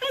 Hey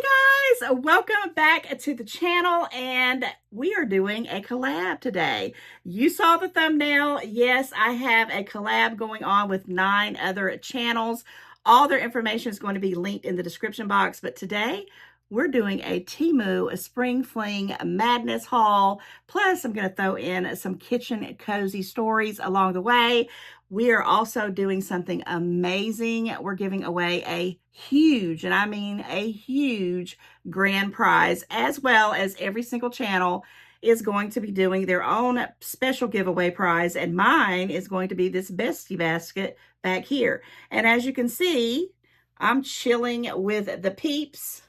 guys, welcome back to the channel, and we are doing a collab today. You saw the thumbnail. Yes, I have a collab going on with 9 other channels. All their information is going to be linked in the description box, but today we're doing a Temu, a spring fling madness haul. Plus, I'm going to throw in some kitchen cozy stories along the way. We are also doing something amazing. We're giving away a huge, and I mean a huge grand prize, as well as every single channel is going to be doing their own special giveaway prize. And mine is going to be this bestie basket back here. And as you can see, I'm chilling with the peeps.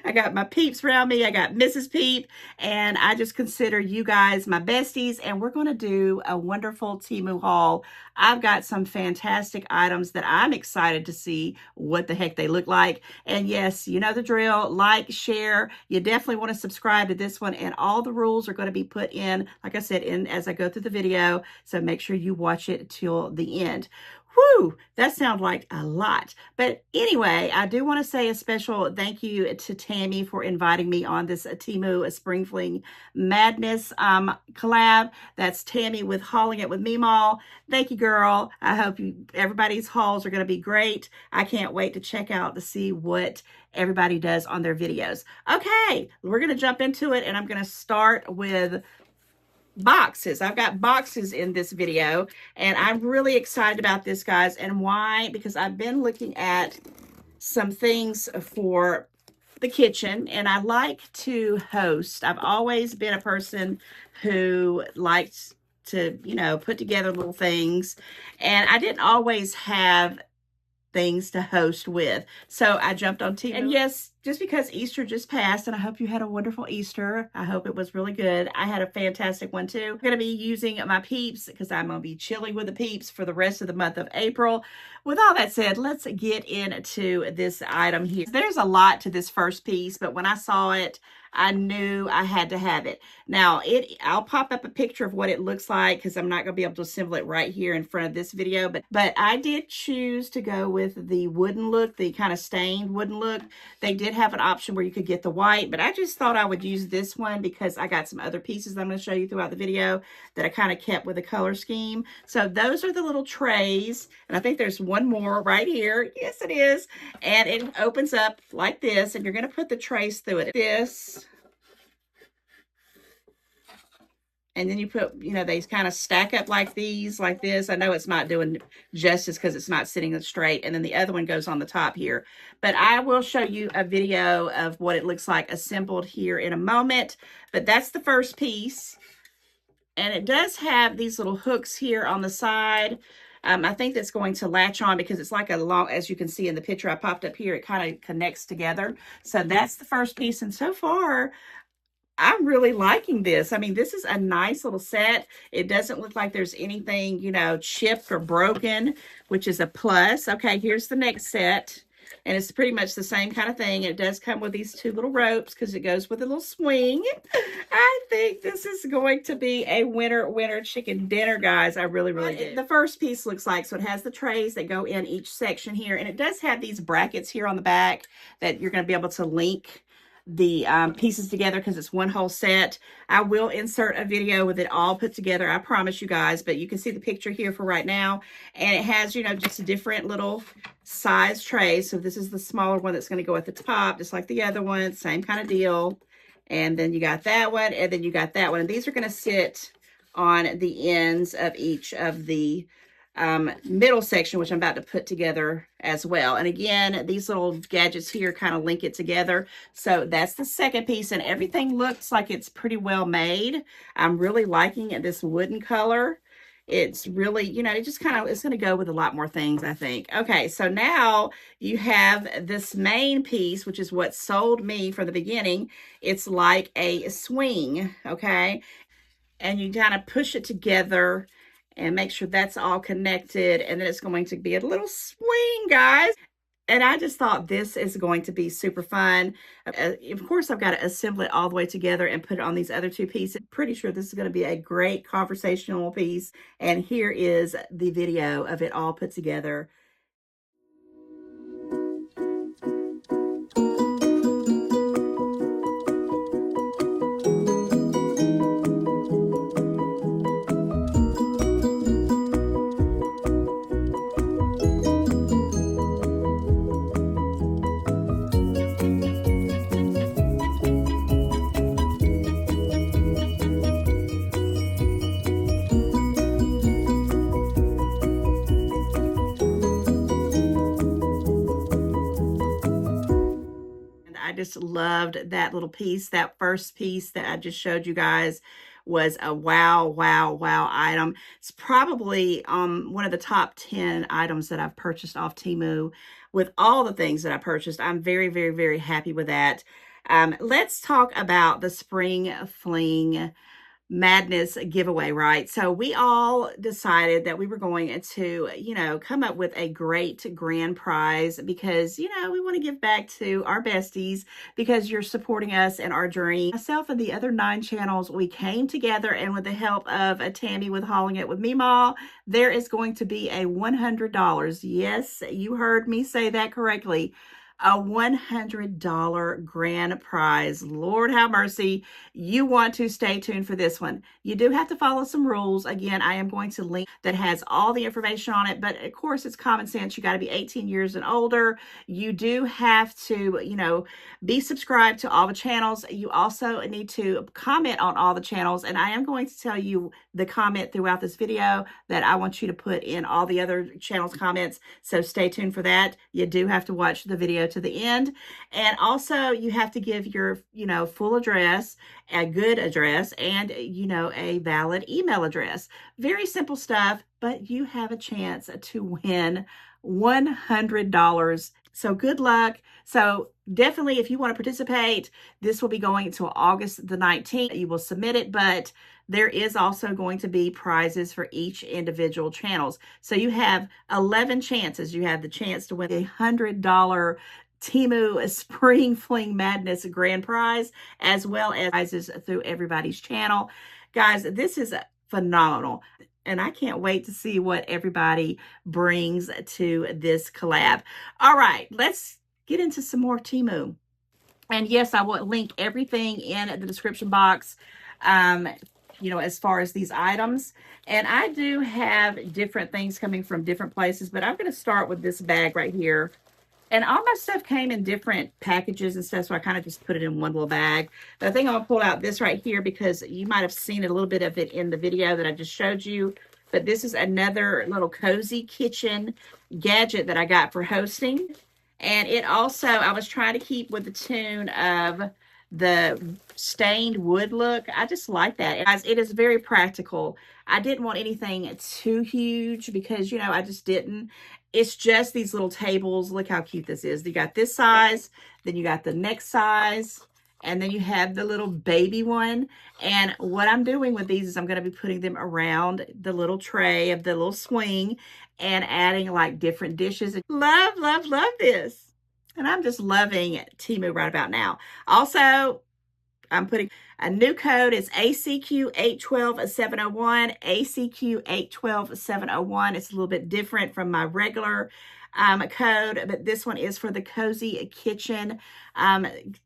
I got my peeps around me. I got Mrs. Peep, and I just consider you guys my besties, and we're going to do a wonderful Temu haul. I've got some fantastic items that I'm excited to see what the heck they look like. And yes, you know the drill. Like, share. You definitely want to subscribe to this one, and all the rules are going to be put in, like I said, in as I go through the video, so make sure you watch it till the end. Whew, that sounds like a lot. But anyway, I do want to say a special thank you to Tammy for inviting me on this Temu Spring Fling Madness collab. That's Tammy with Hauling It with Meemaw. Thank you, girl. I hope everybody's hauls are going to be great. I can't wait to check out to see what everybody does on their videos. Okay, we're going to jump into it, and I'm going to start with boxes. I've got boxes in this video, and I'm really excited about this, guys. And why? Because I've been looking at some things for the kitchen, and I like to host. I've always been a person who likes to, you know, put together little things, and I didn't always have things to host with. So I jumped on Temu. And yes, just because Easter just passed, and I hope you had a wonderful Easter. I hope it was really good. I had a fantastic one too. I'm going to be using my peeps because I'm going to be chilling with the peeps for the rest of the month of April. With all that said, let's get into this item here. There's a lot to this first piece, but when I saw it, I knew I had to have it. Now, I'll pop up a picture of what it looks like because I'm not going to be able to assemble it right here in front of this video. But I did choose to go with the wooden look, the kind of stained wooden look. They did have an option where you could get the white, but I just thought I would use this one because I got some other pieces that I'm going to show you throughout the video that I kind of kept with the color scheme. So those are the little trays, and I think there's one more right here. Yes, it is. And it opens up like this, and you're going to put the trays through it. This. And then you put, you know, they kind of stack up like these, like this. I know it's not doing justice because it's not sitting straight. And then the other one goes on the top here. But I will show you a video of what it looks like assembled here in a moment. But that's the first piece. And it does have these little hooks here on the side. I think that's going to latch on because it's like a long, as you can see in the picture I popped up here, it kind of connects together. So that's the first piece. And so far, I'm really liking this. I mean, this is a nice little set. It doesn't look like there's anything, you know, chipped or broken, which is a plus. Okay, here's the next set. And it's pretty much the same kind of thing. It does come with these 2 little ropes because it goes with a little swing. I think this is going to be a winner chicken dinner, guys. I really do. The first piece looks like, so it has the trays that go in each section here. And it does have these brackets here on the back that you're going to be able to link the pieces together because it's one whole set. I will insert a video with it all put together, I promise you guys, but you can see the picture here for right now. And it has, you know, just a different little size tray. So this is the smaller one that's going to go at the top, just like the other one, same kind of deal. And then you got that one, and then you got that one. And these are going to sit on the ends of each of the middle section, which I'm about to put together as well. And again, these little gadgets here kind of link it together. So that's the second piece, and everything looks like it's pretty well made. I'm really liking this wooden color. It's really, you know, it just kind of, it's going to go with a lot more things, I think. Okay, so now you have this main piece, which is what sold me from the beginning. It's like a swing, okay? And you kind of push it together and make sure that's all connected. And then it's going to be a little swing, guys. And I just thought this is going to be super fun. Of course, I've got to assemble it all the way together and put it on these other 2 pieces. Pretty sure this is going to be a great conversational piece. And here is the video of it all put together. just loved that little piece. That first piece that I just showed you guys was a wow, wow, wow item. It's probably one of the top 10 items that I've purchased off Temu. With all the things that I purchased, I'm very, very, very happy with that. Let's talk about the Spring Fling Madness giveaway, right? So we all decided that we were going to, come up with a great grand prize because, we want to give back to our besties because you're supporting us in our journey. Myself and the other 9 channels, we came together, and with the help of Tammy with Hauling It with Meemaw, there is going to be a $100. Yes, you heard me say that correctly. A $100 grand prize. Lord have mercy. You want to stay tuned for this one. You do have to follow some rules. Again, I am going to link that has all the information on it, but of course it's common sense. You got to be 18 years and older. You do have to, be subscribed to all the channels. You also need to comment on all the channels, and I am going to tell you the comment throughout this video that I want you to put in all the other channels' comments, so stay tuned for that. You do have to watch the video to the end, and also you have to give your, full address, a good address, and, a valid email address. Very simple stuff, but you have a chance to win $100. So good luck. So definitely, if you want to participate, this will be going until August the 19th. You will submit it, but there is also going to be prizes for each individual channels. So you have 11 chances. You have the chance to win a $100 Temu Spring Fling Madness grand prize, as well as prizes through everybody's channel. Guys, this is phenomenal, and I can't wait to see what everybody brings to this collab. All right, let's get into some more Temu. And yes, I will link everything in the description box, as far as these items. And I do have different things coming from different places, but I'm going to start with this bag right here. And all my stuff came in different packages and stuff, so I kind of just put it in one little bag. But I think I'm going to pull out this right here because you might have seen a little bit of it in the video that I just showed you. But this is another little cozy kitchen gadget that I got for hosting. And it also, I was trying to keep with the tune of the stained wood look. I just like that. Guys, it is very practical. I didn't want anything too huge because, I just didn't. It's just these little tables. Look how cute this is. You got this size, then you got the next size, and then you have the little baby one. And what I'm doing with these is I'm going to be putting them around the little tray of the little swing and adding like different dishes. Love, love, love this. And I'm just loving Temu right about now. Also, I'm putting a new code. It's ACQ812701. ACQ812701. It's a little bit different from my regular code, but this one is for the cozy kitchen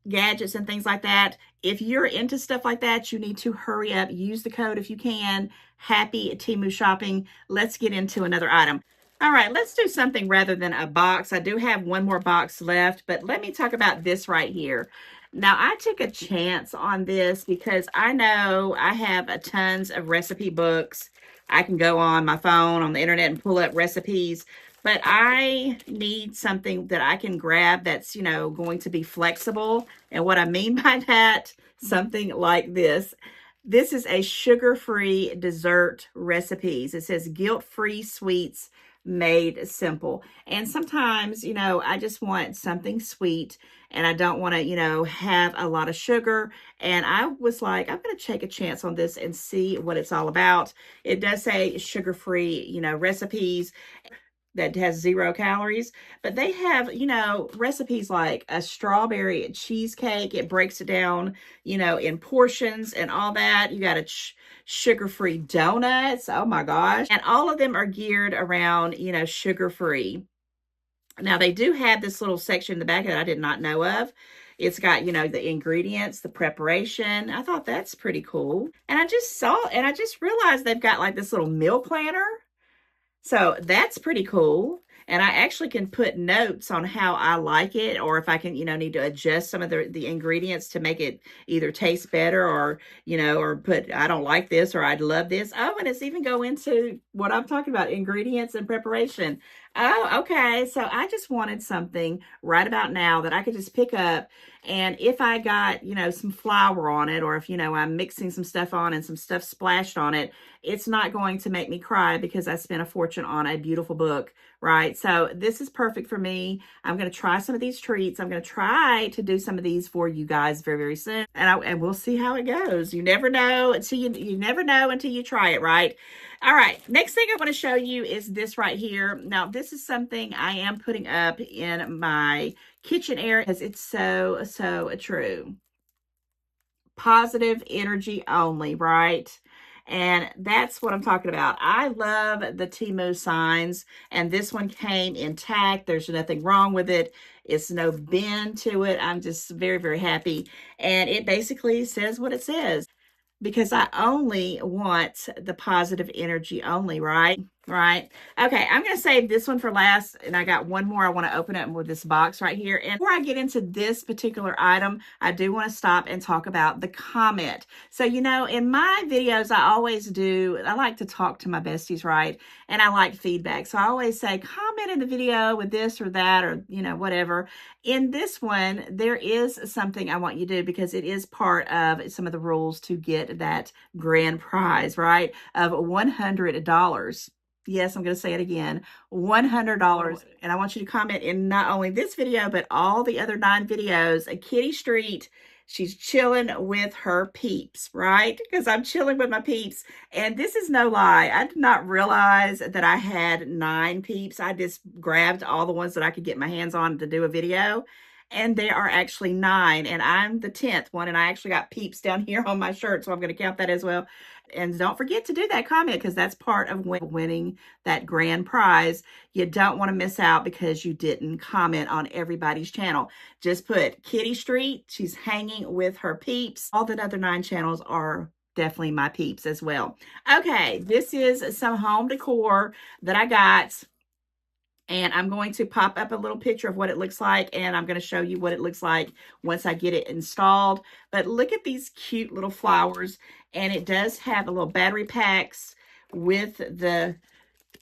gadgets and things like that. If you're into stuff like that, you need to hurry up. Use the code if you can. Happy Temu shopping. Let's get into another item. All right, let's do something rather than a box. I do have one more box left, but let me talk about this right here. Now, I took a chance on this because I know I have tons of recipe books. I can go on my phone, on the internet, and pull up recipes. But I need something that I can grab that's, going to be flexible. And what I mean by that, something like this. This is a sugar-free dessert recipes. It says guilt-free sweets made simple. And sometimes, I just want something sweet and I don't want to, have a lot of sugar. And I was like, I'm going to take a chance on this and see what it's all about. It does say sugar-free, recipes that has 0 calories, but they have, recipes like a strawberry cheesecake. It breaks it down, in portions and all that. You got a sugar-free donuts. Oh my gosh. And all of them are geared around, sugar-free. Now they do have this little section in the back that I did not know of. It's got, the ingredients, the preparation. I thought that's pretty cool. And I just realized they've got like this little meal planner. So that's pretty cool. And I actually can put notes on how I like it, or if I can, need to adjust some of the ingredients to make it either taste better or, or put, I don't like this or I'd love this. Oh, and it's even go into what I'm talking about, ingredients and preparation. Oh, okay. So I just wanted something right about now that I could just pick up. And if I got, some flour on it, or if, I'm mixing some stuff on and some stuff splashed on it, it's not going to make me cry because I spent a fortune on a beautiful book, right? So this is perfect for me. I'm going to try some of these treats. I'm going to try to do some of these for you guys very, very soon. And we'll see how it goes. You never know until you never know until you try it, right? All right, next thing I want to show you is this right here. Now, this is something I am putting up in my kitchen area because it's so, so true. Positive energy only, right? And that's what I'm talking about. I love the Temu signs, and this one came intact. There's nothing wrong with it. It's no bend to it. I'm just very, very happy. And it basically says what it says, because I only want the positive energy only, right? Right. Okay, I'm going to save this one for last, and I got one more I want to open up with this box right here. And before I get into this particular item, I do want to stop and talk about the comment. So, in my videos, I like to talk to my besties, right? And I like feedback. So I always say, comment in the video with this or that, or, whatever. In this one, there is something I want you to do, because it is part of some of the rules to get that grand prize, right? Of $100. Yes, I'm going to say it again, $100. And I want you to comment in not only this video, but all the other 9 videos. A Kitty Street, she's chilling with her peeps, right? Because I'm chilling with my peeps. And this is no lie. I did not realize that I had 9 peeps. I just grabbed all the ones that I could get my hands on to do a video. And there are actually 9, and I'm the 10th one, and I actually got peeps down here on my shirt, so I'm going to count that as well. And don't forget to do that comment, because that's part of winning that grand prize. You don't want to miss out because you didn't comment on everybody's channel. Just put Kitty Street, she's hanging with her peeps. All the other 9 channels are definitely my peeps as well. Okay, this is some home decor that I got. And I'm going to pop up a little picture of what it looks like, and I'm going to show you what it looks like once I get it installed. But look at these cute little flowers, and it does have the little battery packs with the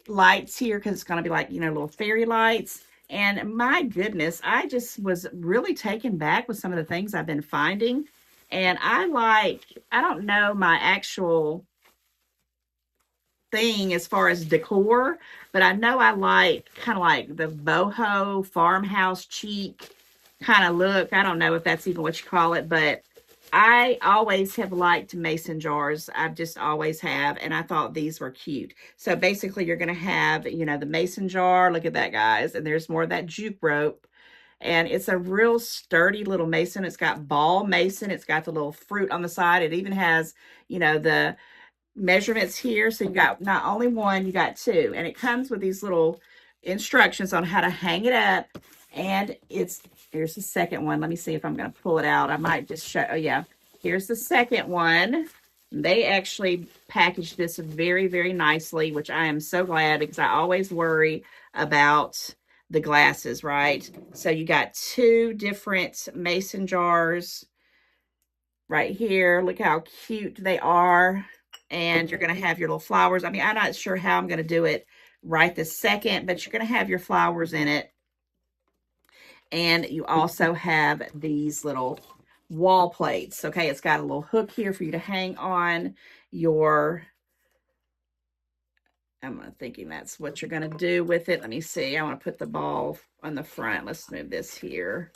lights here, because it's going to be like, little fairy lights. And my goodness, I just was really taken back with some of the things I've been finding. And I don't know my actual thing as far as decor, but I know I like kind of like the boho farmhouse chic kind of look. I don't know if that's even what you call it, but I always have liked mason jars. I've just always have, and I thought these were cute. So basically you're going to have, the mason jar. Look at that, guys. And there's more of that juke rope. And it's a real sturdy little mason. It's got ball mason. It's got the little fruit on the side. It even has, the measurements here. So you got not only 1, you got 2. And it comes with these little instructions on how to hang it up. And here's the second one. Let me see if I'm going to pull it out. I might just show. Oh, yeah. Here's the second one. They actually packaged this very, very nicely, which I am so glad, because I always worry about the glasses, right? So you got 2 different mason jars right here. Look how cute they are. And you're going to have your little flowers. I mean, I'm not sure how I'm going to do it right this second, but you're going to have your flowers in it. And you also have these little wall plates. Okay, it's got a little hook here for you to hang on your, I'm thinking that's what you're going to do with it. Let me see. I want to put the ball on the front. Let's move this here.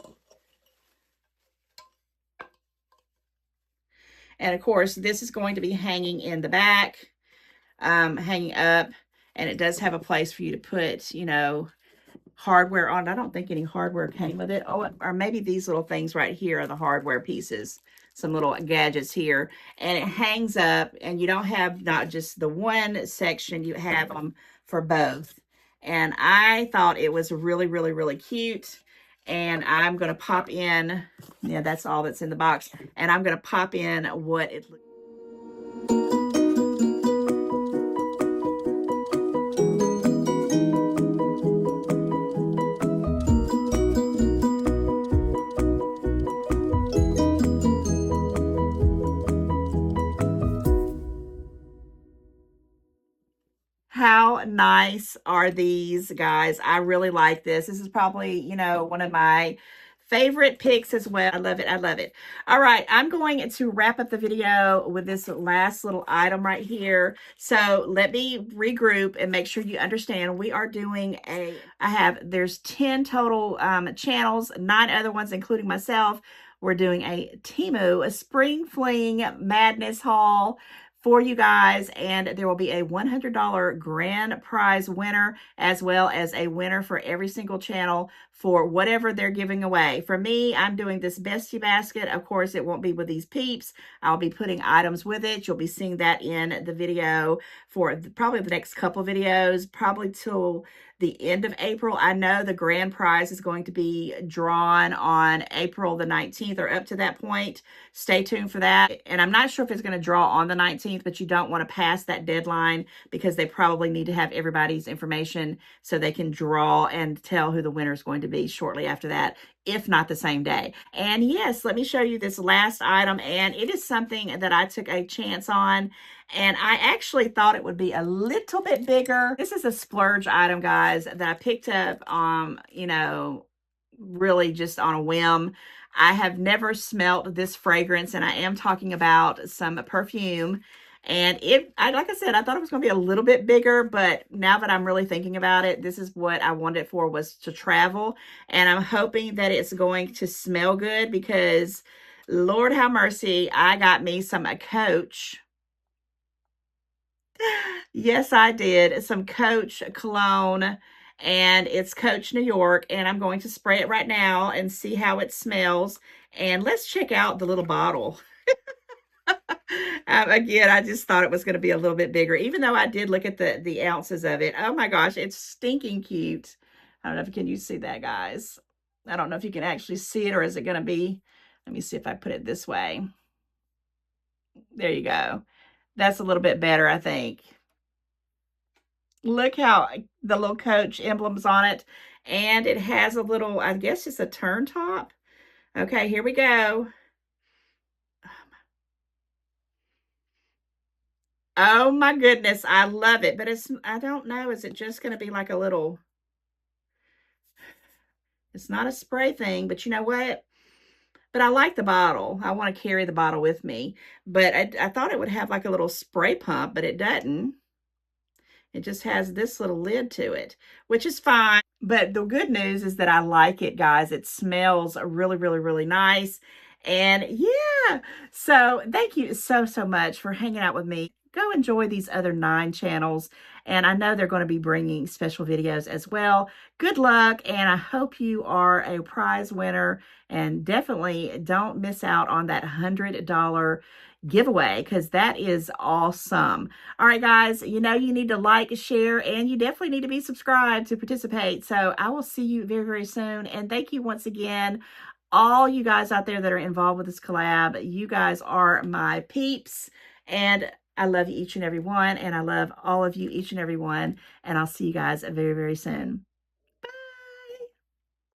And of course, this is going to be hanging in the back, hanging up. And it does have a place for you to put, hardware on. I don't think any hardware came with it. Oh, or maybe these little things right here are the hardware pieces. Some little gadgets here. And it hangs up, and you don't have not just the one section, you have them for both. And I thought it was really, really, really cute. And I'm going to pop in, that's all that's in the box. And I'm going to pop in what it looks like. How nice are these, guys? I really like this. This is probably, you know, one of my favorite picks as well. I love it. I love it. All right, I'm going to wrap up the video with this last little item right here. So let me regroup and make sure you understand. We are doing there's 10 total channels, 9 other ones, including myself. We're doing a Temu, a spring fling madness haul for you guys, and there will be a $100 grand prize winner, as well as a winner for every single channel for whatever they're giving away. For me, I'm doing this bestie basket. Of course, it won't be with these peeps. I'll be putting items with it. You'll be seeing that in the video for probably the next couple videos, probably till the end of April. I know the grand prize is going to be drawn on April the 19th or up to that point. Stay tuned for that. And I'm not sure if it's going to draw on the 19th, but you don't want to pass that deadline because they probably need to have everybody's information so they can draw and tell who the winner is going to be shortly after that, if not the same day. And yes, let me show you this last item. And it is something that I took a chance on. And I actually thought it would be a little bit bigger. This is a splurge item, guys, that I picked up, you know, really just on a whim. I have never smelt this fragrance, and I am talking about some perfume. And like I said, I thought it was going to be a little bit bigger, but now that I'm really thinking about it, this is what I wanted it for, was to travel. And I'm hoping that it's going to smell good because, Lord have mercy, I got me some Coach. Yes, I did. Some Coach cologne, and it's Coach New York, and I'm going to spray it right now and see how it smells. And let's check out the little bottle. Again, I just thought it was going to be a little bit bigger, even though I did look at the ounces of it. Oh my gosh, it's stinking cute. I don't know if can you see that, guys. I don't know if you can actually see it, or is it going to be, let me see if I put it this way. There you go. That's a little bit better, I think. Look how the little Coach emblems on it. And it has a little, I guess it's a turn top. Okay, here we go. Oh my goodness, I love it. But I don't know, is it just going to be like a little, it's not a spray thing, but you know what? But I like the bottle. I want to carry the bottle with me. But I thought it would have like a little spray pump, but it doesn't. It just has this little lid to it, which is fine. But the good news is that I like it, guys. It smells really, really, really nice. And yeah, so thank you so, so much for hanging out with me. Go enjoy these other 9 channels. And I know they're going to be bringing special videos as well. Good luck, and I hope you are a prize winner. And definitely don't miss out on that $100 giveaway, because that is awesome. All right, guys, you know you need to like, share, and you definitely need to be subscribed to participate. So I will see you very, very soon. And thank you once again, all you guys out there that are involved with this collab. You guys are my peeps, and I love you each and every one, and I love all of you each and every one, and I'll see you guys very, very soon.